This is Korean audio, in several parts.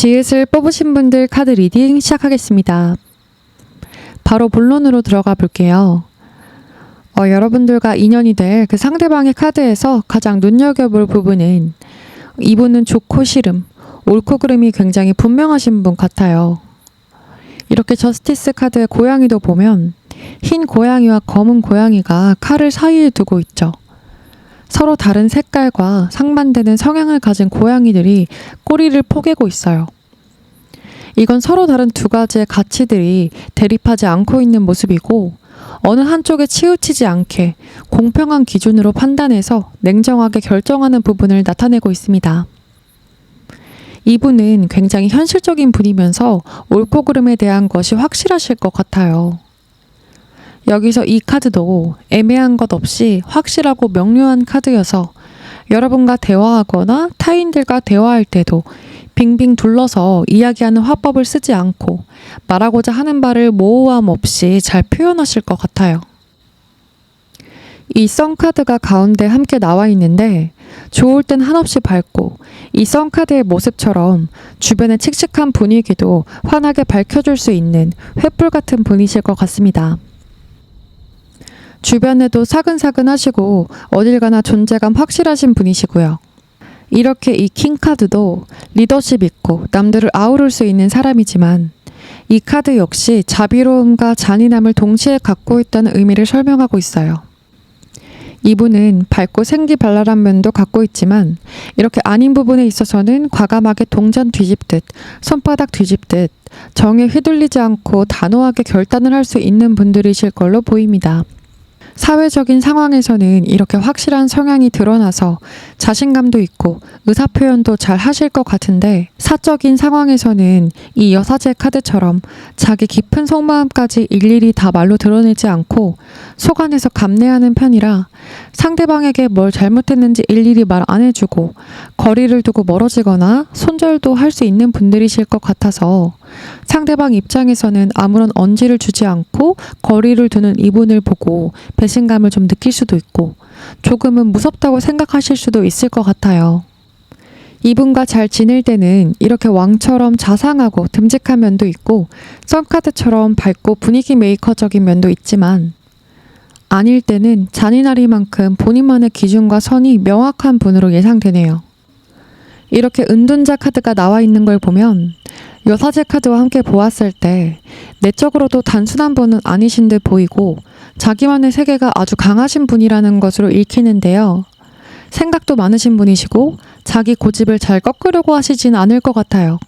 지읒을 뽑으신 분들 카드 리딩 시작하겠습니다. 바로 본론으로 들어가 볼게요. 여러분들과 인연이 될 그 상대방의 카드에서 가장 눈여겨볼 부분은 이분은 좋고 싫음, 옳고 그름이 굉장히 분명하신 분 같아요. 이렇게 저스티스 카드의 고양이도 보면 흰 고양이와 검은 고양이가 칼을 사이에 두고 있죠. 서로 다른 색깔과 상반되는 성향을 가진 고양이들이 꼬리를 포개고 있어요. 이건 서로 다른 두 가지의 가치들이 대립하지 않고 있는 모습이고 어느 한쪽에 치우치지 않게 공평한 기준으로 판단해서 냉정하게 결정하는 부분을 나타내고 있습니다. 이분은 굉장히 현실적인 분이면서 옳고 그름에 대한 것이 확실하실 것 같아요. 여기서 이 카드도 애매한 것 없이 확실하고 명료한 카드여서 여러분과 대화하거나 타인들과 대화할 때도 빙빙 둘러서 이야기하는 화법을 쓰지 않고 말하고자 하는 바를 모호함 없이 잘 표현하실 것 같아요. 이 썬카드가 가운데 함께 나와 있는데 좋을 땐 한없이 밝고 이 썬카드의 모습처럼 주변의 칙칙한 분위기도 환하게 밝혀줄 수 있는 횃불 같은 분이실 것 같습니다. 주변에도 사근사근 하시고 어딜 가나 존재감 확실하신 분이시고요. 이렇게 이 킹카드도 리더십 있고 남들을 아우를 수 있는 사람이지만 이 카드 역시 자비로움과 잔인함을 동시에 갖고 있다는 의미를 설명하고 있어요. 이분은 밝고 생기발랄한 면도 갖고 있지만 이렇게 아닌 부분에 있어서는 과감하게 동전 뒤집듯 손바닥 뒤집듯 정에 휘둘리지 않고 단호하게 결단을 할 수 있는 분들이실 걸로 보입니다. 사회적인 상황에서는 이렇게 확실한 성향이 드러나서 자신감도 있고 의사표현도 잘 하실 것 같은데 사적인 상황에서는 이 여사제 카드처럼 자기 깊은 속마음까지 일일이 다 말로 드러내지 않고 속안에서 감내하는 편이라 상대방에게 뭘 잘못했는지 일일이 말 안 해주고 거리를 두고 멀어지거나 손절도 할 수 있는 분들이실 것 같아서 상대방 입장에서는 아무런 언지를 주지 않고 거리를 두는 이분을 보고 배신감을 좀 느낄 수도 있고 조금은 무섭다고 생각하실 수도 있을 것 같아요. 이분과 잘 지낼 때는 이렇게 왕처럼 자상하고 듬직한 면도 있고 썬카드처럼 밝고 분위기 메이커적인 면도 있지만 아닐 때는 잔인하리만큼 본인만의 기준과 선이 명확한 분으로 예상되네요. 이렇게 은둔자 카드가 나와 있는 걸 보면 여사제 카드와 함께 보았을 때 내적으로도 단순한 분은 아니신 듯 보이고 자기만의 세계가 아주 강하신 분이라는 것으로 읽히는데요. 생각도 많으신 분이시고 자기 고집을 잘 꺾으려고 하시진 않을 것 같아요.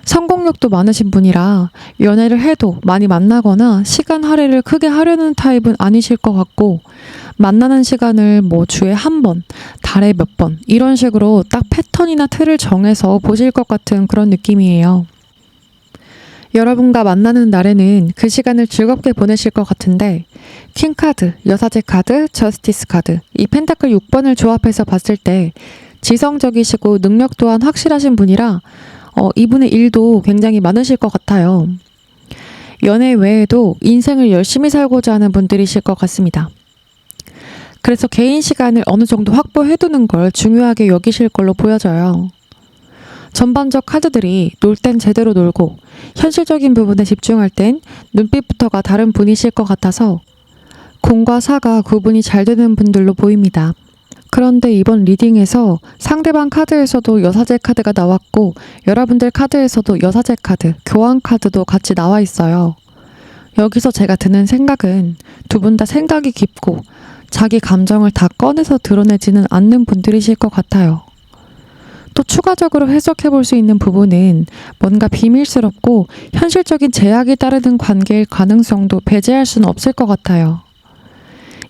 성공욕도 많으신 분이라 연애를 해도 많이 만나거나 시간 할애를 크게 하려는 타입은 아니실 것 같고 만나는 시간을 주에 한 번, 달에 몇 번 이런 식으로 딱 패턴이나 틀을 정해서 보실 것 같은 그런 느낌이에요. 여러분과 만나는 날에는 그 시간을 즐겁게 보내실 것 같은데 킹카드, 여사제 카드, 저스티스 카드 이 펜타클 6번을 조합해서 봤을 때 지성적이시고 능력 또한 확실하신 분이라 이분의 일도 굉장히 많으실 것 같아요. 연애 외에도 인생을 열심히 살고자 하는 분들이실 것 같습니다. 그래서 개인 시간을 어느 정도 확보해두는 걸 중요하게 여기실 걸로 보여져요. 전반적 카드들이 놀 땐 제대로 놀고 현실적인 부분에 집중할 땐 눈빛부터가 다른 분이실 것 같아서 공과 사가 구분이 잘 되는 분들로 보입니다. 그런데 이번 리딩에서 상대방 카드에서도 여사제 카드가 나왔고 여러분들 카드에서도 여사제 카드, 교환 카드도 같이 나와 있어요. 여기서 제가 드는 생각은 두 분 다 생각이 깊고 자기 감정을 다 꺼내서 드러내지는 않는 분들이실 것 같아요. 또 추가적으로 해석해 볼 수 있는 부분은 뭔가 비밀스럽고 현실적인 제약이 따르는 관계일 가능성도 배제할 수는 없을 것 같아요.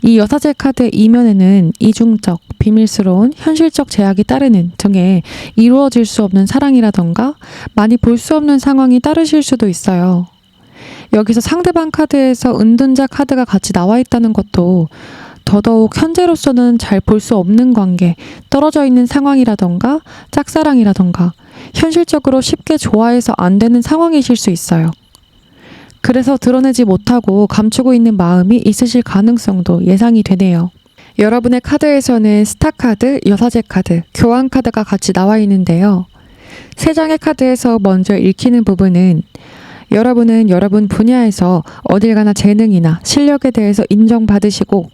이 여사제 카드의 이면에는 이중적, 비밀스러운, 현실적 제약이 따르는 등의 이루어질 수 없는 사랑이라던가 많이 볼 수 없는 상황이 따르실 수도 있어요. 여기서 상대방 카드에서 은둔자 카드가 같이 나와 있다는 것도 더더욱 현재로서는 잘 볼 수 없는 관계, 떨어져 있는 상황이라던가 짝사랑이라던가 현실적으로 쉽게 좋아해서 안 되는 상황이실 수 있어요. 그래서 드러내지 못하고 감추고 있는 마음이 있으실 가능성도 예상이 되네요. 여러분의 카드에서는 스타 카드, 여사제 카드, 교환 카드가 같이 나와 있는데요. 세 장의 카드에서 먼저 읽히는 부분은 여러분은 여러분 분야에서 어딜 가나 재능이나 실력에 대해서 인정받으시고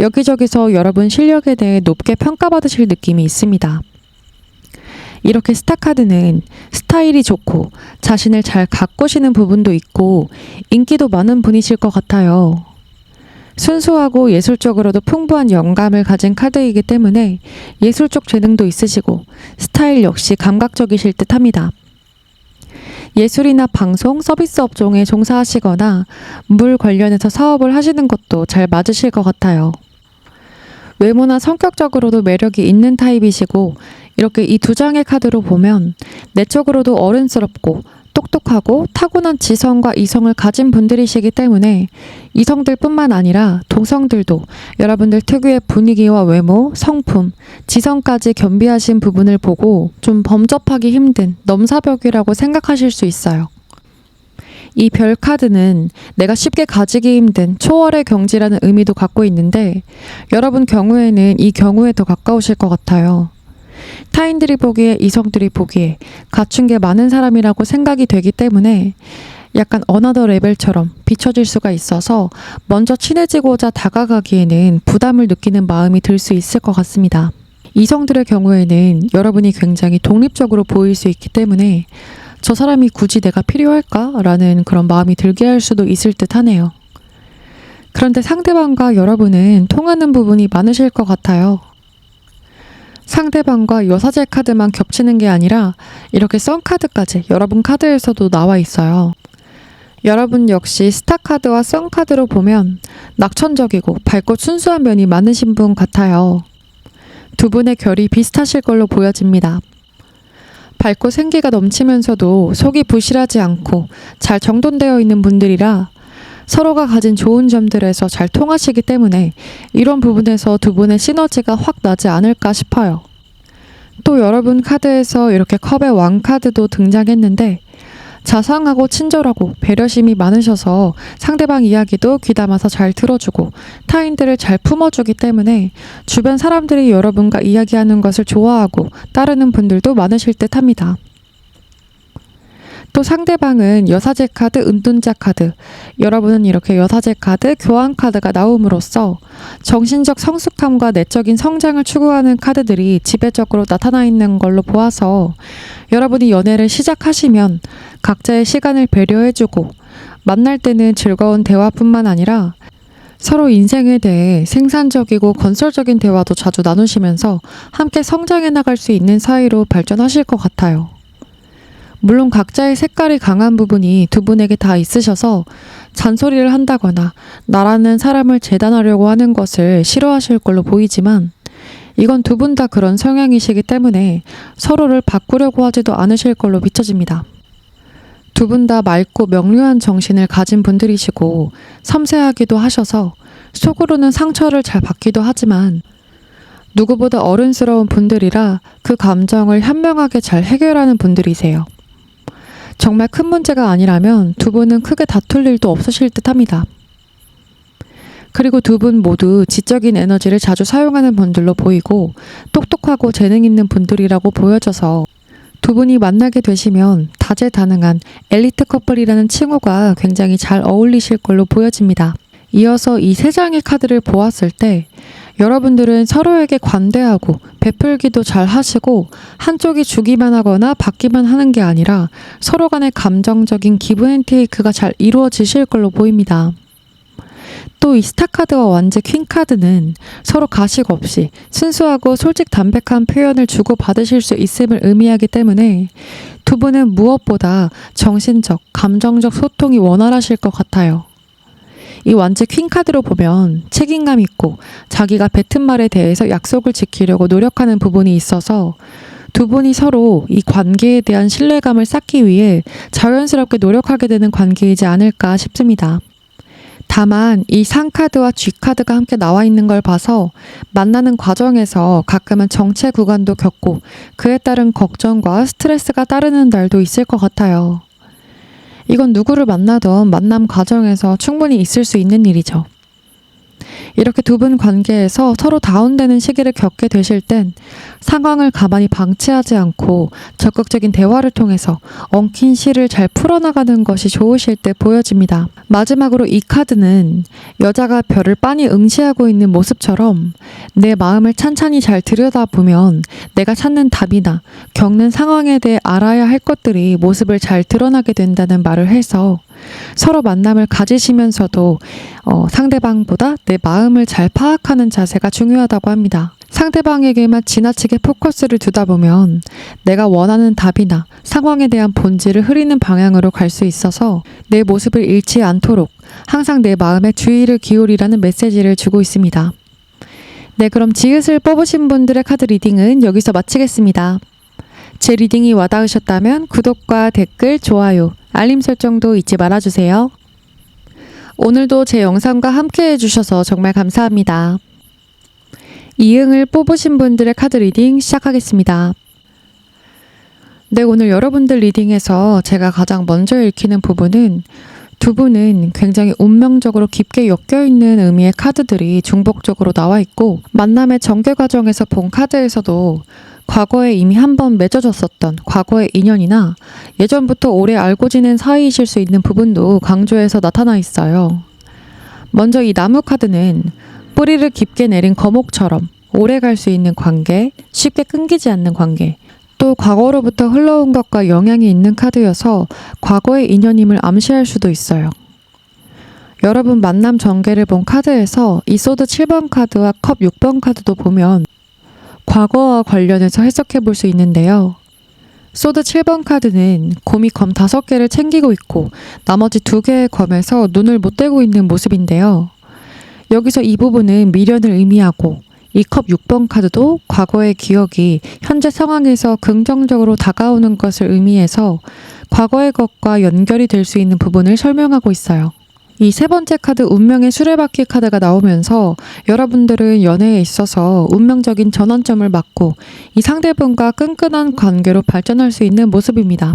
여기저기서 여러분 실력에 대해 높게 평가받으실 느낌이 있습니다. 이렇게 스타카드는 스타일이 좋고 자신을 잘 가꾸시는 부분도 있고 인기도 많은 분이실 것 같아요. 순수하고 예술적으로도 풍부한 영감을 가진 카드이기 때문에 예술 쪽 재능도 있으시고 스타일 역시 감각적이실 듯 합니다. 예술이나 방송, 서비스 업종에 종사하시거나 물 관련해서 사업을 하시는 것도 잘 맞으실 것 같아요. 외모나 성격적으로도 매력이 있는 타입이시고 이렇게 이 두 장의 카드로 보면 내적으로도 어른스럽고 똑똑하고 타고난 지성과 이성을 가진 분들이시기 때문에 이성들뿐만 아니라 동성들도 여러분들 특유의 분위기와 외모, 성품, 지성까지 겸비하신 부분을 보고 좀 범접하기 힘든 넘사벽이라고 생각하실 수 있어요. 이 별 카드는 내가 쉽게 가지기 힘든 초월의 경지라는 의미도 갖고 있는데 여러분 경우에는 이 경우에 더 가까우실 것 같아요. 타인들이 보기에 이성들이 보기에 갖춘 게 많은 사람이라고 생각이 되기 때문에 약간 어나더 레벨처럼 비춰질 수가 있어서 먼저 친해지고자 다가가기에는 부담을 느끼는 마음이 들 수 있을 것 같습니다. 이성들의 경우에는 여러분이 굉장히 독립적으로 보일 수 있기 때문에 저 사람이 굳이 내가 필요할까? 라는 그런 마음이 들게 할 수도 있을 듯 하네요. 그런데 상대방과 여러분은 통하는 부분이 많으실 것 같아요. 상대방과 여사제 카드만 겹치는 게 아니라 이렇게 썬카드까지 여러분 카드에서도 나와 있어요. 여러분 역시 스타카드와 썬카드로 보면 낙천적이고 밝고 순수한 면이 많으신 분 같아요. 두 분의 결이 비슷하실 걸로 보여집니다. 밝고 생기가 넘치면서도 속이 부실하지 않고 잘 정돈되어 있는 분들이라 서로가 가진 좋은 점들에서 잘 통하시기 때문에 이런 부분에서 두 분의 시너지가 확 나지 않을까 싶어요. 또 여러분 카드에서 이렇게 컵의 왕 카드도 등장했는데 자상하고 친절하고 배려심이 많으셔서 상대방 이야기도 귀담아서 잘 들어주고 타인들을 잘 품어주기 때문에 주변 사람들이 여러분과 이야기하는 것을 좋아하고 따르는 분들도 많으실 듯 합니다. 또 상대방은 여사제 카드, 은둔자 카드, 여러분은 이렇게 여사제 카드, 교환 카드가 나옴으로써 정신적 성숙함과 내적인 성장을 추구하는 카드들이 지배적으로 나타나 있는 걸로 보아서 여러분이 연애를 시작하시면 각자의 시간을 배려해주고 만날 때는 즐거운 대화뿐만 아니라 서로 인생에 대해 생산적이고 건설적인 대화도 자주 나누시면서 함께 성장해 나갈 수 있는 사이로 발전하실 것 같아요. 물론 각자의 색깔이 강한 부분이 두 분에게 다 있으셔서 잔소리를 한다거나 나라는 사람을 재단하려고 하는 것을 싫어하실 걸로 보이지만 이건 두 분 다 그런 성향이시기 때문에 서로를 바꾸려고 하지도 않으실 걸로 비춰집니다. 두 분 다 맑고 명료한 정신을 가진 분들이시고 섬세하기도 하셔서 속으로는 상처를 잘 받기도 하지만 누구보다 어른스러운 분들이라 그 감정을 현명하게 잘 해결하는 분들이세요. 정말 큰 문제가 아니라면 두 분은 크게 다툴 일도 없으실 듯 합니다. 그리고 두 분 모두 지적인 에너지를 자주 사용하는 분들로 보이고 똑똑하고 재능 있는 분들이라고 보여져서 두 분이 만나게 되시면 다재다능한 엘리트 커플이라는 칭호가 굉장히 잘 어울리실 걸로 보여집니다. 이어서 이 세 장의 카드를 보았을 때 여러분들은 서로에게 관대하고 베풀기도 잘 하시고 한쪽이 주기만 하거나 받기만 하는 게 아니라 서로 간의 감정적인 기브앤테이크가 잘 이루어지실 걸로 보입니다. 또 이 스타카드와 완제 퀸카드는 서로 가식 없이 순수하고 솔직 담백한 표현을 주고받으실 수 있음을 의미하기 때문에 두 분은 무엇보다 정신적, 감정적 소통이 원활하실 것 같아요. 이 완제 퀸카드로 보면 책임감 있고 자기가 뱉은 말에 대해서 약속을 지키려고 노력하는 부분이 있어서 두 분이 서로 이 관계에 대한 신뢰감을 쌓기 위해 자연스럽게 노력하게 되는 관계이지 않을까 싶습니다. 다만 이 상카드와 G카드가 함께 나와 있는 걸 봐서 만나는 과정에서 가끔은 정체 구간도 겪고 그에 따른 걱정과 스트레스가 따르는 날도 있을 것 같아요. 이건 누구를 만나던 만남 과정에서 충분히 있을 수 있는 일이죠. 이렇게 두 분 관계에서 서로 다운되는 시기를 겪게 되실 땐 상황을 가만히 방치하지 않고 적극적인 대화를 통해서 엉킨 실을 잘 풀어나가는 것이 좋으실 때 보여집니다. 마지막으로 이 카드는 여자가 별을 빤히 응시하고 있는 모습처럼 내 마음을 찬찬히 잘 들여다보면 내가 찾는 답이나 겪는 상황에 대해 알아야 할 것들이 모습을 잘 드러나게 된다는 말을 해서 서로 만남을 가지시면서도 상대방보다 내 마음을 잘 파악하는 자세가 중요하다고 합니다. 상대방에게만 지나치게 포커스를 두다 보면 내가 원하는 답이나 상황에 대한 본질을 흐리는 방향으로 갈 수 있어서 내 모습을 잃지 않도록 항상 내 마음에 주의를 기울이라는 메시지를 주고 있습니다. 네, 그럼 지읒을 뽑으신 분들의 카드 리딩은 여기서 마치겠습니다. 제 리딩이 와닿으셨다면 구독과 댓글, 좋아요, 알림 설정도 잊지 말아주세요. 오늘도 제 영상과 함께 해주셔서 정말 감사합니다. 이응을 뽑으신 분들의 카드 리딩 시작하겠습니다. 네, 오늘 여러분들 리딩에서 제가 가장 먼저 읽히는 부분은 두 분은 굉장히 운명적으로 깊게 엮여있는 의미의 카드들이 중복적으로 나와 있고, 만남의 전개 과정에서 본 카드에서도 과거에 이미 한번 맺어졌었던 과거의 인연이나 예전부터 오래 알고 지낸 사이이실 수 있는 부분도 강조해서 나타나 있어요. 먼저 이 나무 카드는 뿌리를 깊게 내린 거목처럼 오래 갈 수 있는 관계, 쉽게 끊기지 않는 관계, 또 과거로부터 흘러온 것과 영향이 있는 카드여서 과거의 인연임을 암시할 수도 있어요. 여러분 만남 전개를 본 카드에서 이 소드 7번 카드와 컵 6번 카드도 보면 과거와 관련해서 해석해 볼 수 있는데요. 소드 7번 카드는 곰이 검 5개를 챙기고 있고 나머지 2개의 검에서 눈을 못 떼고 있는 모습인데요. 여기서 이 부분은 미련을 의미하고, 이 컵 6번 카드도 과거의 기억이 현재 상황에서 긍정적으로 다가오는 것을 의미해서 과거의 것과 연결이 될 수 있는 부분을 설명하고 있어요. 이 세 번째 카드 운명의 수레바퀴 카드가 나오면서 여러분들은 연애에 있어서 운명적인 전환점을 맞고 이 상대분과 끈끈한 관계로 발전할 수 있는 모습입니다.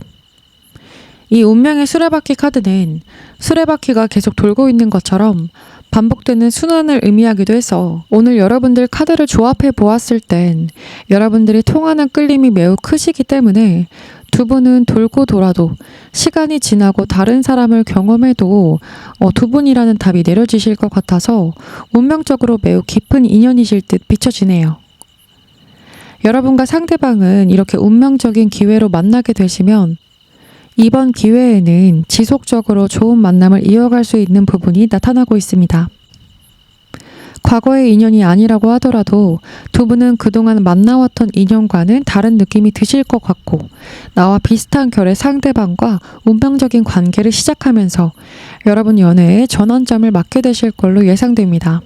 이 운명의 수레바퀴 카드는 수레바퀴가 계속 돌고 있는 것처럼 반복되는 순환을 의미하기도 해서 오늘 여러분들 카드를 조합해 보았을 땐 여러분들이 통하는 끌림이 매우 크시기 때문에 두 분은 돌고 돌아도 시간이 지나고 다른 사람을 경험해도 두 분이라는 답이 내려지실 것 같아서 운명적으로 매우 깊은 인연이실 듯 비춰지네요. 여러분과 상대방은 이렇게 운명적인 기회로 만나게 되시면 이번 기회에는 지속적으로 좋은 만남을 이어갈 수 있는 부분이 나타나고 있습니다. 과거의 인연이 아니라고 하더라도 두 분은 그동안 만나왔던 인연과는 다른 느낌이 드실 것 같고, 나와 비슷한 결의 상대방과 운명적인 관계를 시작하면서 여러분 연애에 전환점을 맞게 되실 걸로 예상됩니다.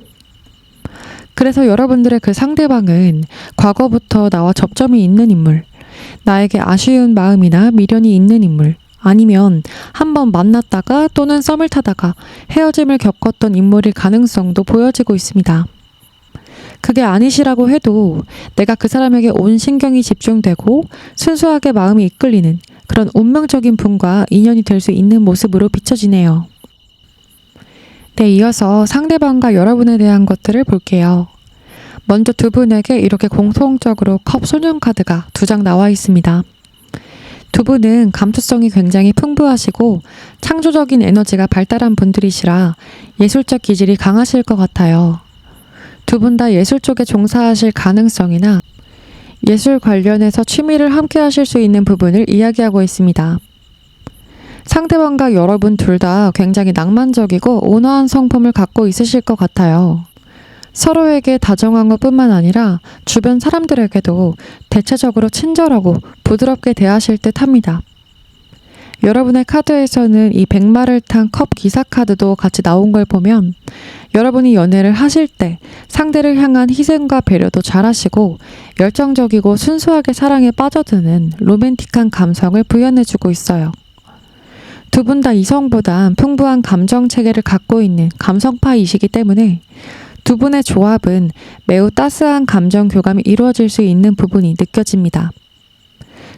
그래서 여러분들의 그 상대방은 과거부터 나와 접점이 있는 인물, 나에게 아쉬운 마음이나 미련이 있는 인물, 아니면 한번 만났다가 또는 썸을 타다가 헤어짐을 겪었던 인물일 가능성도 보여지고 있습니다. 그게 아니시라고 해도 내가 그 사람에게 온 신경이 집중되고 순수하게 마음이 이끌리는 그런 운명적인 분과 인연이 될 수 있는 모습으로 비춰지네요. 네, 이어서 상대방과 여러분에 대한 것들을 볼게요. 먼저 두 분에게 이렇게 공통적으로 컵 소년 카드가 2장 나와 있습니다. 두 분은 감수성이 굉장히 풍부하시고 창조적인 에너지가 발달한 분들이시라 예술적 기질이 강하실 것 같아요. 두 분 다 예술 쪽에 종사하실 가능성이나 예술 관련해서 취미를 함께 하실 수 있는 부분을 이야기하고 있습니다. 상대방과 여러분 둘 다 굉장히 낭만적이고 온화한 성품을 갖고 있으실 것 같아요. 서로에게 다정한 것뿐만 아니라 주변 사람들에게도 대체적으로 친절하고 부드럽게 대하실 듯 합니다. 여러분의 카드에서는 이 백마를 탄 컵 기사 카드도 같이 나온 걸 보면 여러분이 연애를 하실 때 상대를 향한 희생과 배려도 잘하시고 열정적이고 순수하게 사랑에 빠져드는 로맨틱한 감성을 부연해주고 있어요. 두 분 다 이성보단 풍부한 감정 체계를 갖고 있는 감성파이시기 때문에 두 분의 조합은 매우 따스한 감정 교감이 이루어질 수 있는 부분이 느껴집니다.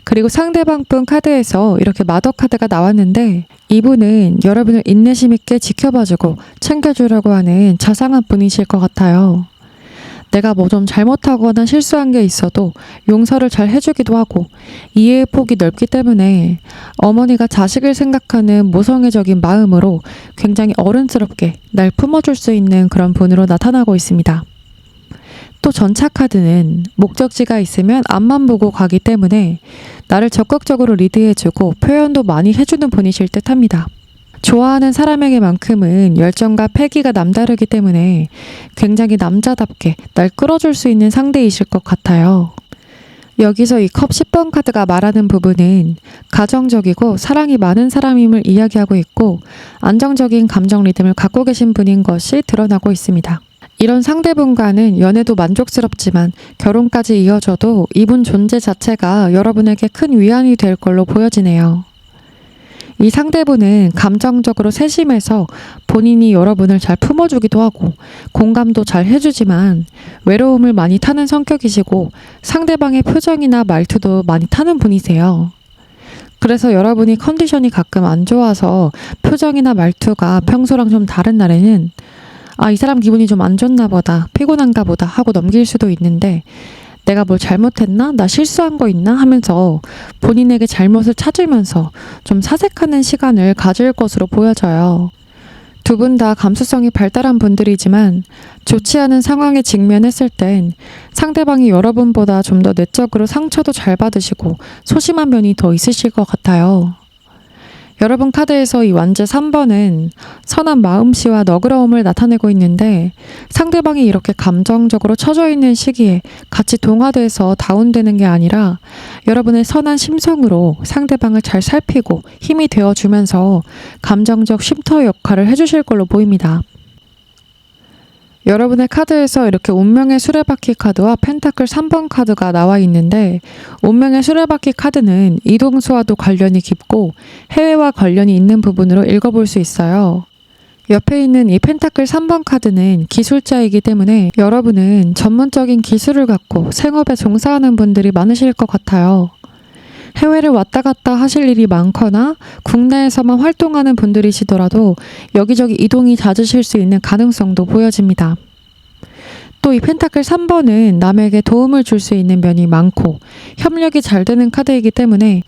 그리고 상대방분 카드에서 이렇게 마더 카드가 나왔는데 이분은 여러분을 인내심 있게 지켜봐주고 챙겨주려고 하는 자상한 분이실 것 같아요. 내가 뭐 좀 잘못하거나 실수한 게 있어도 용서를 잘 해주기도 하고 이해의 폭이 넓기 때문에 어머니가 자식을 생각하는 모성애적인 마음으로 굉장히 어른스럽게 날 품어줄 수 있는 그런 분으로 나타나고 있습니다. 또 전차 카드는 목적지가 있으면 앞만 보고 가기 때문에 나를 적극적으로 리드해주고 표현도 많이 해주는 분이실 듯 합니다. 좋아하는 사람에게만큼은 열정과 패기가 남다르기 때문에 굉장히 남자답게 날 끌어줄 수 있는 상대이실 것 같아요. 여기서 이 컵 10번 카드가 말하는 부분은 가정적이고 사랑이 많은 사람임을 이야기하고 있고 안정적인 감정 리듬을 갖고 계신 분인 것이 드러나고 있습니다. 이런 상대분과는 연애도 만족스럽지만 결혼까지 이어져도 이분 존재 자체가 여러분에게 큰 위안이 될 걸로 보여지네요. 이 상대분은 감정적으로 세심해서 본인이 여러분을 잘 품어주기도 하고 공감도 잘 해주지만 외로움을 많이 타는 성격이시고 상대방의 표정이나 말투도 많이 타는 분이세요. 그래서 여러분이 컨디션이 가끔 안 좋아서 표정이나 말투가 평소랑 좀 다른 날에는 이 사람 기분이 좀 안 좋나 보다, 피곤한가 보다 하고 넘길 수도 있는데 내가 뭘 잘못했나? 나 실수한 거 있나? 하면서 본인에게 잘못을 찾으면서 좀 사색하는 시간을 가질 것으로 보여져요. 두 분 다 감수성이 발달한 분들이지만 좋지 않은 상황에 직면했을 땐 상대방이 여러분보다 좀 더 내적으로 상처도 잘 받으시고 소심한 면이 더 있으실 것 같아요. 여러분 카드에서 이 완제 3번은 선한 마음씨와 너그러움을 나타내고 있는데 상대방이 이렇게 감정적으로 처져 있는 시기에 같이 동화돼서 다운되는 게 아니라 여러분의 선한 심성으로 상대방을 잘 살피고 힘이 되어주면서 감정적 쉼터 역할을 해주실 걸로 보입니다. 여러분의 카드에서 이렇게 운명의 수레바퀴 카드와 펜타클 3번 카드가 나와 있는데 운명의 수레바퀴 카드는 이동수와도 관련이 깊고 해외와 관련이 있는 부분으로 읽어볼 수 있어요. 옆에 있는 이 펜타클 3번 카드는 기술자이기 때문에 여러분은 전문적인 기술을 갖고 생업에 종사하는 분들이 많으실 것 같아요. 해외를 왔다 갔다 하실 일이 많거나 국내에서만 활동하는 분들이시더라도 여기저기 이동이 잦으실 수 있는 가능성도 보여집니다. 또 이 펜타클 3번은 남에게 도움을 줄 수 있는 면이 많고 협력이 잘 되는 카드이기 때문에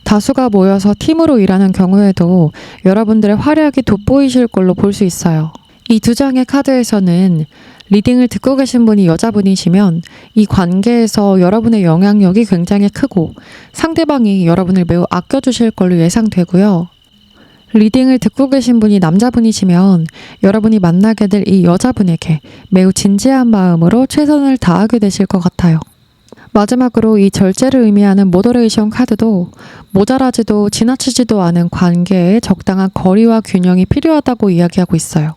다수가 모여서 팀으로 일하는 경우에도 여러분들의 활약이 돋보이실 걸로 볼 수 있어요. 이 두 장의 카드에서는 리딩을 듣고 계신 분이 여자분이시면 이 관계에서 여러분의 영향력이 굉장히 크고 상대방이 여러분을 매우 아껴주실 걸로 예상되고요. 리딩을 듣고 계신 분이 남자분이시면 여러분이 만나게 될 이 여자분에게 매우 진지한 마음으로 최선을 다하게 되실 것 같아요. 마지막으로 이 절제를 의미하는 모더레이션 카드도 모자라지도 지나치지도 않은 관계에 적당한 거리와 균형이 필요하다고 이야기하고 있어요.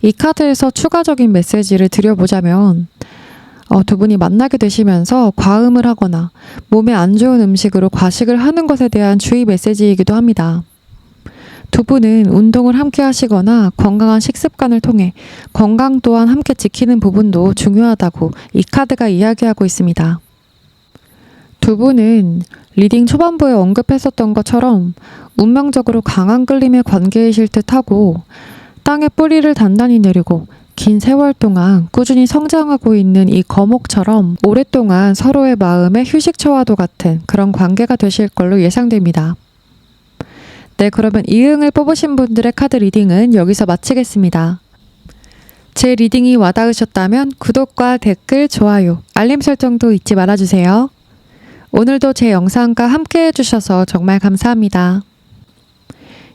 이 카드에서 추가적인 메시지를 드려보자면 두 분이 만나게 되시면서 과음을 하거나 몸에 안 좋은 음식으로 과식을 하는 것에 대한 주의 메시지이기도 합니다. 두 분은 운동을 함께 하시거나 건강한 식습관을 통해 건강 또한 함께 지키는 부분도 중요하다고 이 카드가 이야기하고 있습니다. 두 분은 리딩 초반부에 언급했었던 것처럼 운명적으로 강한 끌림의 관계이실 듯하고 땅에 뿌리를 단단히 내리고 긴 세월 동안 꾸준히 성장하고 있는 이 거목처럼 오랫동안 서로의 마음에 휴식처와도 같은 그런 관계가 되실 걸로 예상됩니다. 네, 그러면 이응을 뽑으신 분들의 카드 리딩은 여기서 마치겠습니다. 제 리딩이 와닿으셨다면 구독과 댓글, 좋아요, 알림 설정도 잊지 말아주세요. 오늘도 제 영상과 함께 해주셔서 정말 감사합니다.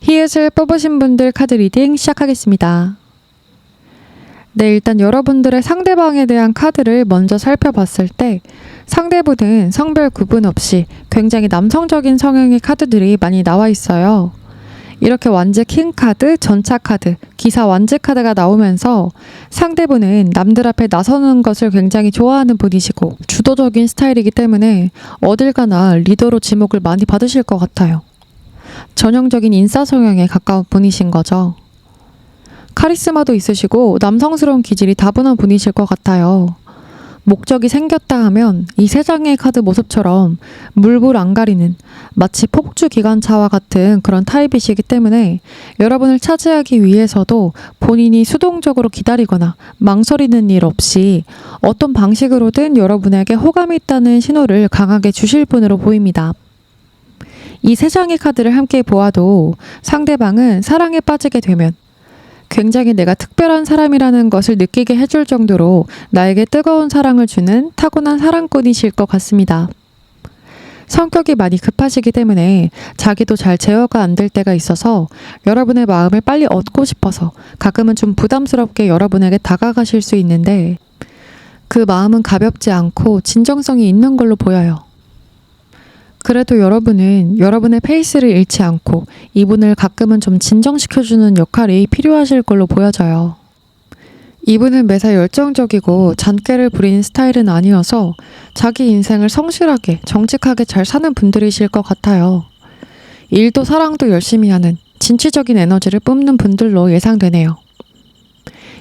히읗을 뽑으신 분들 카드 리딩 시작하겠습니다. 네, 일단 여러분들의 상대방에 대한 카드를 먼저 살펴봤을 때 상대분은 성별 구분 없이 굉장히 남성적인 성향의 카드들이 많이 나와 있어요. 이렇게 완제 킹 카드, 전차 카드, 기사 완제 카드가 나오면서 상대분은 남들 앞에 나서는 것을 굉장히 좋아하는 분이시고 주도적인 스타일이기 때문에 어딜 가나 리더로 지목을 많이 받으실 것 같아요. 전형적인 인싸 성향에 가까운 분이신 거죠. 카리스마도 있으시고 남성스러운 기질이 다분한 분이실 것 같아요. 목적이 생겼다 하면 이 세 장의 카드 모습처럼 물불 안 가리는 마치 폭주 기관차와 같은 그런 타입이시기 때문에 여러분을 차지하기 위해서도 본인이 수동적으로 기다리거나 망설이는 일 없이 어떤 방식으로든 여러분에게 호감이 있다는 신호를 강하게 주실 분으로 보입니다. 이 세 장의 카드를 함께 보아도 상대방은 사랑에 빠지게 되면 굉장히 내가 특별한 사람이라는 것을 느끼게 해줄 정도로 나에게 뜨거운 사랑을 주는 타고난 사랑꾼이실 것 같습니다. 성격이 많이 급하시기 때문에 자기도 잘 제어가 안 될 때가 있어서 여러분의 마음을 빨리 얻고 싶어서 가끔은 좀 부담스럽게 여러분에게 다가가실 수 있는데 그 마음은 가볍지 않고 진정성이 있는 걸로 보여요. 그래도 여러분은 여러분의 페이스를 잃지 않고 이분을 가끔은 좀 진정시켜주는 역할이 필요하실 걸로 보여져요. 이분은 매사 열정적이고 잔꾀를 부리는 스타일은 아니어서 자기 인생을 성실하게 정직하게 잘 사는 분들이실 것 같아요. 일도 사랑도 열심히 하는 진취적인 에너지를 뿜는 분들로 예상되네요.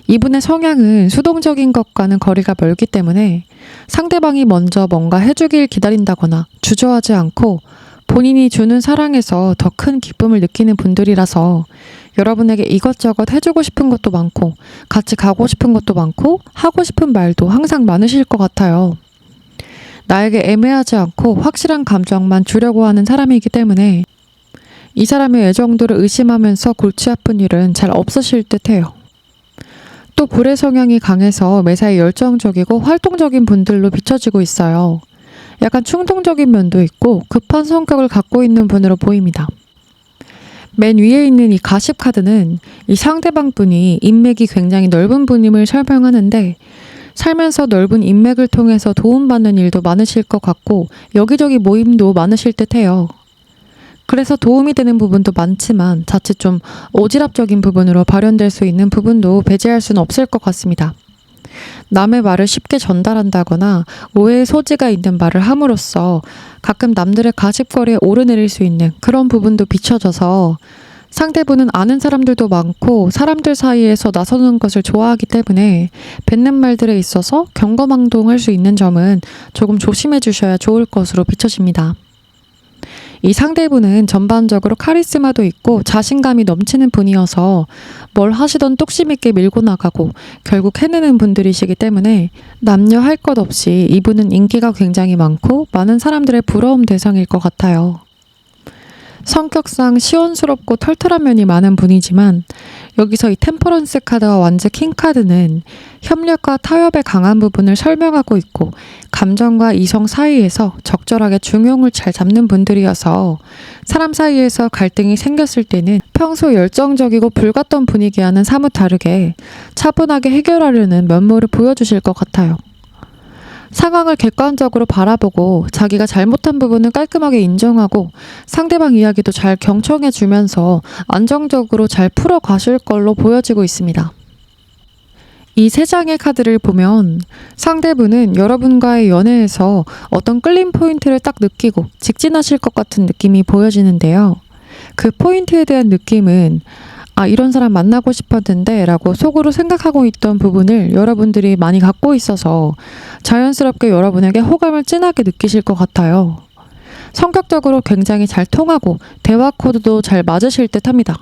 이분의 성향은 수동적인 것과는 거리가 멀기 때문에 상대방이 먼저 뭔가 해주길 기다린다거나 주저하지 않고 본인이 주는 사랑에서 더 큰 기쁨을 느끼는 분들이라서 여러분에게 이것저것 해주고 싶은 것도 많고 같이 가고 싶은 것도 많고 하고 싶은 말도 항상 많으실 것 같아요. 나에게 애매하지 않고 확실한 감정만 주려고 하는 사람이기 때문에 이 사람의 애정도를 의심하면서 골치 아픈 일은 잘 없으실 듯해요. 또 불의 성향이 강해서 매사에 열정적이고 활동적인 분들로 비춰지고 있어요. 약간 충동적인 면도 있고 급한 성격을 갖고 있는 분으로 보입니다. 맨 위에 있는 이 가십 카드는 이 상대방 분이 인맥이 굉장히 넓은 분임을 설명하는데 살면서 넓은 인맥을 통해서 도움받는 일도 많으실 것 같고 여기저기 모임도 많으실 듯해요. 그래서 도움이 되는 부분도 많지만 자칫 좀 오지랖적인 부분으로 발현될 수 있는 부분도 배제할 수는 없을 것 같습니다. 남의 말을 쉽게 전달한다거나 오해의 소지가 있는 말을 함으로써 가끔 남들의 가십거리에 오르내릴 수 있는 그런 부분도 비춰져서 상대분은 아는 사람들도 많고 사람들 사이에서 나서는 것을 좋아하기 때문에 뱉는 말들에 있어서 경거망동할 수 있는 점은 조금 조심해 주셔야 좋을 것으로 비춰집니다. 이 상대분은 전반적으로 카리스마도 있고 자신감이 넘치는 분이어서 뭘 하시던 뚝심 있게 밀고 나가고 결국 해내는 분들이시기 때문에 남녀 할 것 없이 이분은 인기가 굉장히 많고 많은 사람들의 부러움 대상일 것 같아요. 성격상 시원스럽고 털털한 면이 많은 분이지만 여기서 이 템퍼런스 카드와 완즈 킹 카드는 협력과 타협의 강한 부분을 설명하고 있고 감정과 이성 사이에서 적절하게 중용을 잘 잡는 분들이어서 사람 사이에서 갈등이 생겼을 때는 평소 열정적이고 불같던 분위기와는 사뭇 다르게 차분하게 해결하려는 면모를 보여주실 것 같아요. 상황을 객관적으로 바라보고 자기가 잘못한 부분은 깔끔하게 인정하고 상대방 이야기도 잘 경청해 주면서 안정적으로 잘 풀어가실 걸로 보여지고 있습니다. 이 세 장의 카드를 보면 상대분은 여러분과의 연애에서 어떤 끌림 포인트를 딱 느끼고 직진하실 것 같은 느낌이 보여지는데요. 그 포인트에 대한 느낌은 이런 사람 만나고 싶었는데 라고 속으로 생각하고 있던 부분을 여러분들이 많이 갖고 있어서 자연스럽게 여러분에게 호감을 진하게 느끼실 것 같아요. 성격적으로 굉장히 잘 통하고 대화 코드도 잘 맞으실 듯 합니다.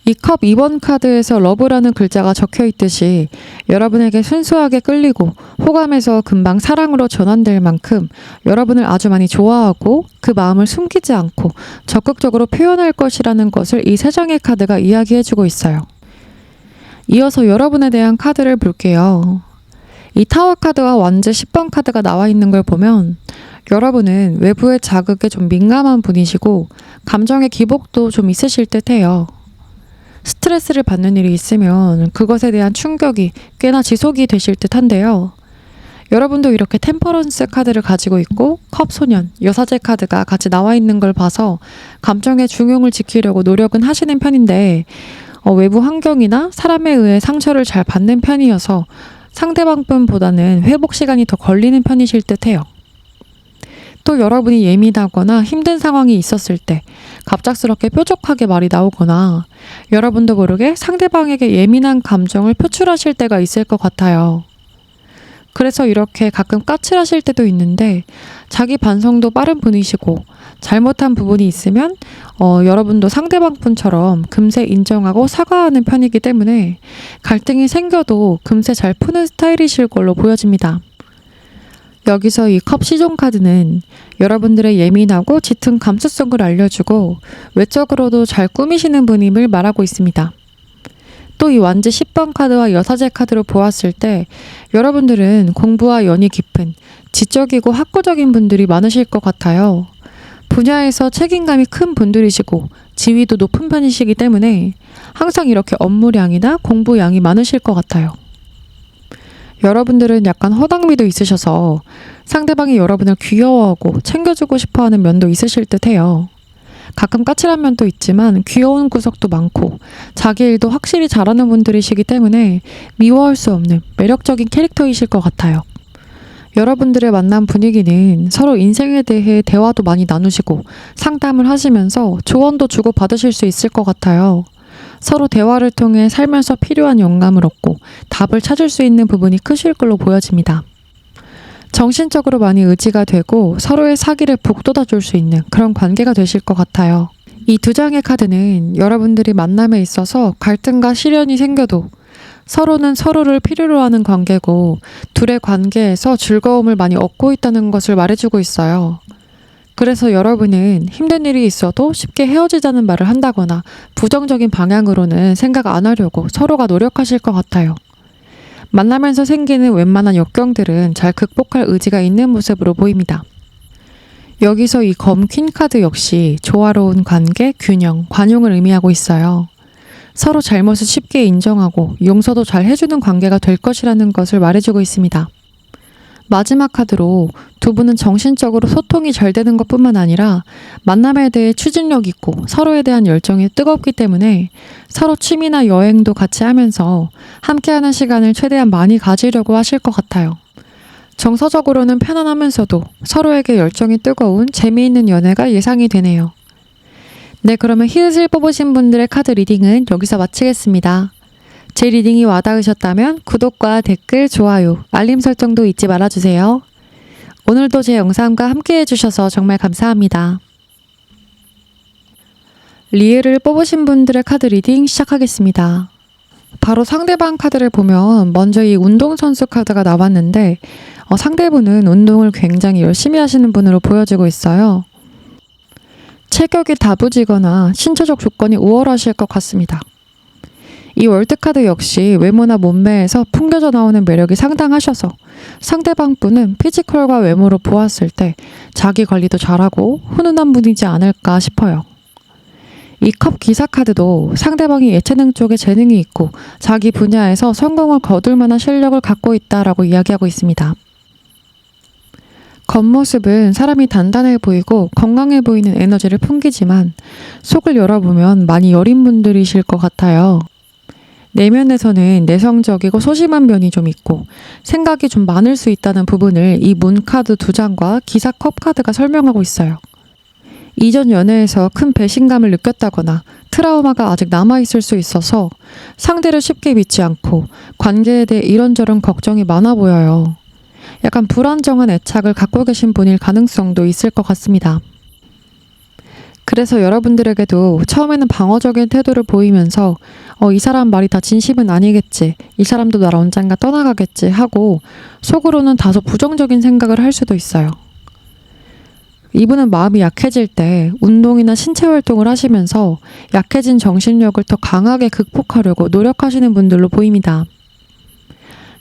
이 컵 2번 카드에서 러브라는 글자가 적혀 있듯이 여러분에게 순수하게 끌리고 호감에서 금방 사랑으로 전환될 만큼 여러분을 아주 많이 좋아하고 그 마음을 숨기지 않고 적극적으로 표현할 것이라는 것을 이 세 장의 카드가 이야기해주고 있어요. 이어서 여러분에 대한 카드를 볼게요. 이 타워 카드와 완즈 10번 카드가 나와 있는 걸 보면 여러분은 외부의 자극에 좀 민감한 분이시고 감정의 기복도 좀 있으실 듯해요. 스트레스를 받는 일이 있으면 그것에 대한 충격이 꽤나 지속이 되실 듯한데요. 여러분도 이렇게 템퍼런스 카드를 가지고 있고 컵소년, 여사제 카드가 같이 나와 있는 걸 봐서 감정의 중용을 지키려고 노력은 하시는 편인데 외부 환경이나 사람에 의해 상처를 잘 받는 편이어서 상대방 분보다는 회복 시간이 더 걸리는 편이실 듯해요. 또 여러분이 예민하거나 힘든 상황이 있었을 때 갑작스럽게 뾰족하게 말이 나오거나 여러분도 모르게 상대방에게 예민한 감정을 표출하실 때가 있을 것 같아요. 그래서 이렇게 가끔 까칠하실 때도 있는데 자기 반성도 빠른 분이시고 잘못한 부분이 있으면 여러분도 상대방 분처럼 금세 인정하고 사과하는 편이기 때문에 갈등이 생겨도 금세 잘 푸는 스타일이실 걸로 보여집니다. 여기서 이 컵 시종 카드는 여러분들의 예민하고 짙은 감수성을 알려주고 외적으로도 잘 꾸미시는 분임을 말하고 있습니다. 또 이 완지 10번 카드와 여사제 카드로 보았을 때 여러분들은 공부와 연이 깊은 지적이고 학구적인 분들이 많으실 것 같아요. 분야에서 책임감이 큰 분들이시고 지위도 높은 편이시기 때문에 항상 이렇게 업무량이나 공부량이 많으실 것 같아요. 여러분들은 약간 허당미도 있으셔서 상대방이 여러분을 귀여워하고 챙겨주고 싶어하는 면도 있으실 듯해요. 가끔 까칠한 면도 있지만 귀여운 구석도 많고 자기 일도 확실히 잘하는 분들이시기 때문에 미워할 수 없는 매력적인 캐릭터이실 것 같아요. 여러분들의 만남 분위기는 서로 인생에 대해 대화도 많이 나누시고 상담을 하시면서 조언도 주고 받으실 수 있을 것 같아요. 서로 대화를 통해 살면서 필요한 영감을 얻고 답을 찾을 수 있는 부분이 크실 걸로 보여집니다. 정신적으로 많이 의지가 되고 서로의 사기를 북돋아 줄 수 있는 그런 관계가 되실 것 같아요. 이 두 장의 카드는 여러분들이 만남에 있어서 갈등과 시련이 생겨도 서로는 서로를 필요로 하는 관계고 둘의 관계에서 즐거움을 많이 얻고 있다는 것을 말해주고 있어요. 그래서 여러분은 힘든 일이 있어도 쉽게 헤어지자는 말을 한다거나 부정적인 방향으로는 생각 안 하려고 서로가 노력하실 것 같아요. 만나면서 생기는 웬만한 역경들은 잘 극복할 의지가 있는 모습으로 보입니다. 여기서 이 검 퀸 카드 역시 조화로운 관계, 균형, 관용을 의미하고 있어요. 서로 잘못을 쉽게 인정하고 용서도 잘 해주는 관계가 될 것이라는 것을 말해주고 있습니다. 마지막 카드로 두 분은 정신적으로 소통이 잘 되는 것뿐만 아니라 만남에 대해 추진력 있고 서로에 대한 열정이 뜨겁기 때문에 서로 취미나 여행도 같이 하면서 함께하는 시간을 최대한 많이 가지려고 하실 것 같아요. 정서적으로는 편안하면서도 서로에게 열정이 뜨거운 재미있는 연애가 예상이 되네요. 네, 그러면 히읗을 뽑으신 분들의 카드 리딩은 여기서 마치겠습니다. 제 리딩이 와닿으셨다면 구독과 댓글, 좋아요, 알림 설정도 잊지 말아주세요. 오늘도 제 영상과 함께 해주셔서 정말 감사합니다. 리을을 뽑으신 분들의 카드 리딩 시작하겠습니다. 바로 상대방 카드를 보면 먼저 이 운동선수 카드가 나왔는데 상대분은 운동을 굉장히 열심히 하시는 분으로 보여지고 있어요. 체격이 다부지거나 신체적 조건이 우월하실 것 같습니다. 이 월드카드 역시 외모나 몸매에서 풍겨져 나오는 매력이 상당하셔서 상대방 분은 피지컬과 외모로 보았을 때 자기 관리도 잘하고 훈훈한 분이지 않을까 싶어요. 이 컵 기사 카드도 상대방이 예체능 쪽에 재능이 있고 자기 분야에서 성공을 거둘 만한 실력을 갖고 있다라고 이야기하고 있습니다. 겉모습은 사람이 단단해 보이고 건강해 보이는 에너지를 풍기지만 속을 열어보면 많이 여린 분들이실 것 같아요. 내면에서는 내성적이고 소심한 면이 좀 있고 생각이 좀 많을 수 있다는 부분을 이 문 카드 두 장과 기사 컵 카드가 설명하고 있어요. 이전 연애에서 큰 배신감을 느꼈다거나 트라우마가 아직 남아있을 수 있어서 상대를 쉽게 믿지 않고 관계에 대해 이런저런 걱정이 많아 보여요. 약간 불안정한 애착을 갖고 계신 분일 가능성도 있을 것 같습니다. 그래서 여러분들에게도 처음에는 방어적인 태도를 보이면서 이 사람 말이 다 진심은 아니겠지, 이 사람도 나를 언젠가 떠나가겠지 하고 속으로는 다소 부정적인 생각을 할 수도 있어요. 이분은 마음이 약해질 때 운동이나 신체 활동을 하시면서 약해진 정신력을 더 강하게 극복하려고 노력하시는 분들로 보입니다.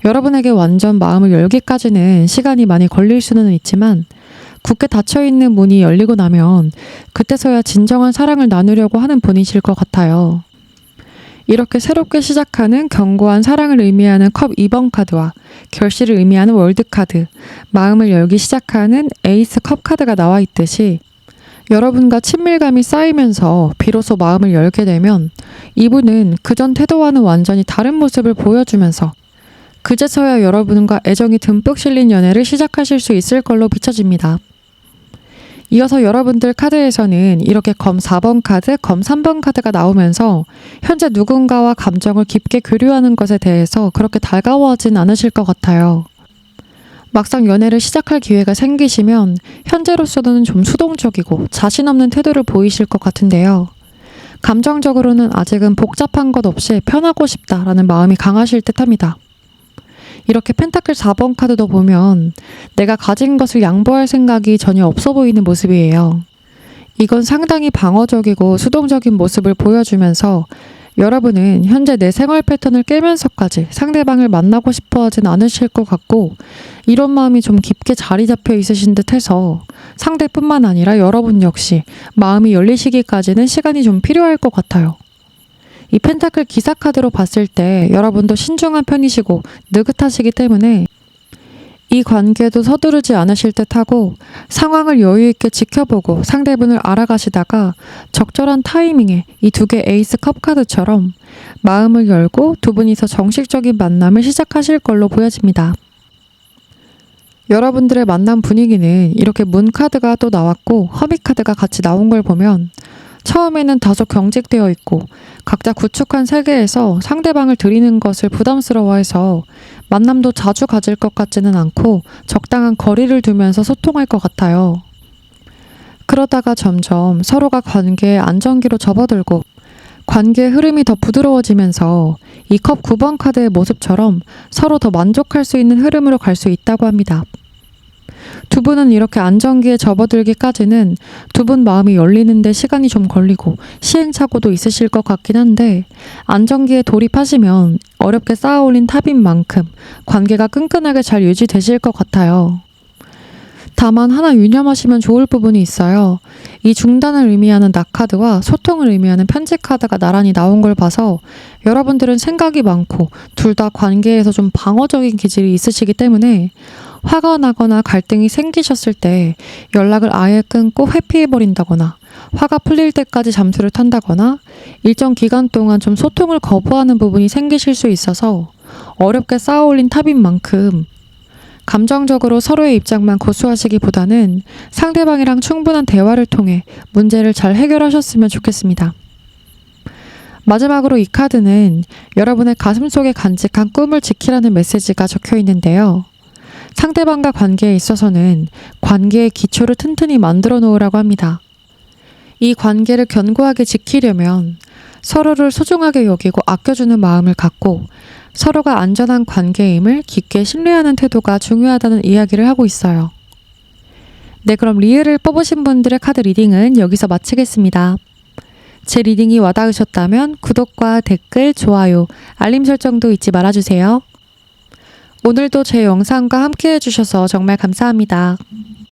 여러분에게 완전 마음을 열기까지는 시간이 많이 걸릴 수는 있지만 굳게 닫혀있는 문이 열리고 나면 그때서야 진정한 사랑을 나누려고 하는 분이실 것 같아요. 이렇게 새롭게 시작하는 견고한 사랑을 의미하는 컵 2번 카드와 결실을 의미하는 월드카드, 마음을 열기 시작하는 에이스 컵 카드가 나와 있듯이 여러분과 친밀감이 쌓이면서 비로소 마음을 열게 되면 이분은 그전 태도와는 완전히 다른 모습을 보여주면서 그제서야 여러분과 애정이 듬뿍 실린 연애를 시작하실 수 있을 걸로 비춰집니다. 이어서 여러분들 카드에서는 이렇게 검 4번 카드, 검 3번 카드가 나오면서 현재 누군가와 감정을 깊게 교류하는 것에 대해서 그렇게 달가워하진 않으실 것 같아요. 막상 연애를 시작할 기회가 생기시면 현재로서는 좀 수동적이고 자신 없는 태도를 보이실 것 같은데요. 감정적으로는 아직은 복잡한 것 없이 편하고 싶다라는 마음이 강하실 듯합니다. 이렇게 펜타클 4번 카드도 보면 내가 가진 것을 양보할 생각이 전혀 없어 보이는 모습이에요. 이건 상당히 방어적이고 수동적인 모습을 보여주면서 여러분은 현재 내 생활 패턴을 깨면서까지 상대방을 만나고 싶어 하진 않으실 것 같고, 이런 마음이 좀 깊게 자리 잡혀 있으신 듯 해서 상대뿐만 아니라 여러분 역시 마음이 열리시기까지는 시간이 좀 필요할 것 같아요. 이 펜타클 기사 카드로 봤을 때 여러분도 신중한 편이시고 느긋하시기 때문에 이 관계도 서두르지 않으실 듯하고 상황을 여유있게 지켜보고 상대분을 알아가시다가 적절한 타이밍에 이 두 개 에이스 컵 카드처럼 마음을 열고 두 분이서 정식적인 만남을 시작하실 걸로 보여집니다. 여러분들의 만남 분위기는 이렇게 문 카드가 또 나왔고 허미 카드가 같이 나온 걸 보면 처음에는 다소 경직되어 있고 각자 구축한 세계에서 상대방을 들이는 것을 부담스러워해서 만남도 자주 가질 것 같지는 않고 적당한 거리를 두면서 소통할 것 같아요. 그러다가 점점 서로가 관계의 안정기로 접어들고 관계의 흐름이 더 부드러워지면서 이 컵 9번 카드의 모습처럼 서로 더 만족할 수 있는 흐름으로 갈 수 있다고 합니다. 두 분은 이렇게 안정기에 접어들기까지는 두 분 마음이 열리는데 시간이 좀 걸리고 시행착오도 있으실 것 같긴 한데, 안정기에 돌입하시면 어렵게 쌓아올린 탑인 만큼 관계가 끈끈하게 잘 유지되실 것 같아요. 다만 하나 유념하시면 좋을 부분이 있어요. 이 중단을 의미하는 나 카드와 소통을 의미하는 편지 카드가 나란히 나온 걸 봐서 여러분들은 생각이 많고 둘 다 관계에서 좀 방어적인 기질이 있으시기 때문에 화가 나거나 갈등이 생기셨을 때 연락을 아예 끊고 회피해버린다거나 화가 풀릴 때까지 잠수를 탄다거나 일정 기간 동안 좀 소통을 거부하는 부분이 생기실 수 있어서 어렵게 쌓아올린 탑인 만큼 감정적으로 서로의 입장만 고수하시기보다는 상대방이랑 충분한 대화를 통해 문제를 잘 해결하셨으면 좋겠습니다. 마지막으로 이 카드는 여러분의 가슴속에 간직한 꿈을 지키라는 메시지가 적혀 있는데요. 상대방과 관계에 있어서는 관계의 기초를 튼튼히 만들어 놓으라고 합니다. 이 관계를 견고하게 지키려면 서로를 소중하게 여기고 아껴주는 마음을 갖고 서로가 안전한 관계임을 깊게 신뢰하는 태도가 중요하다는 이야기를 하고 있어요. 네, 그럼 리을을 뽑으신 분들의 카드 리딩은 여기서 마치겠습니다. 제 리딩이 와닿으셨다면 구독과 댓글, 좋아요, 알림 설정도 잊지 말아주세요. 오늘도 제 영상과 함께 해주셔서 정말 감사합니다.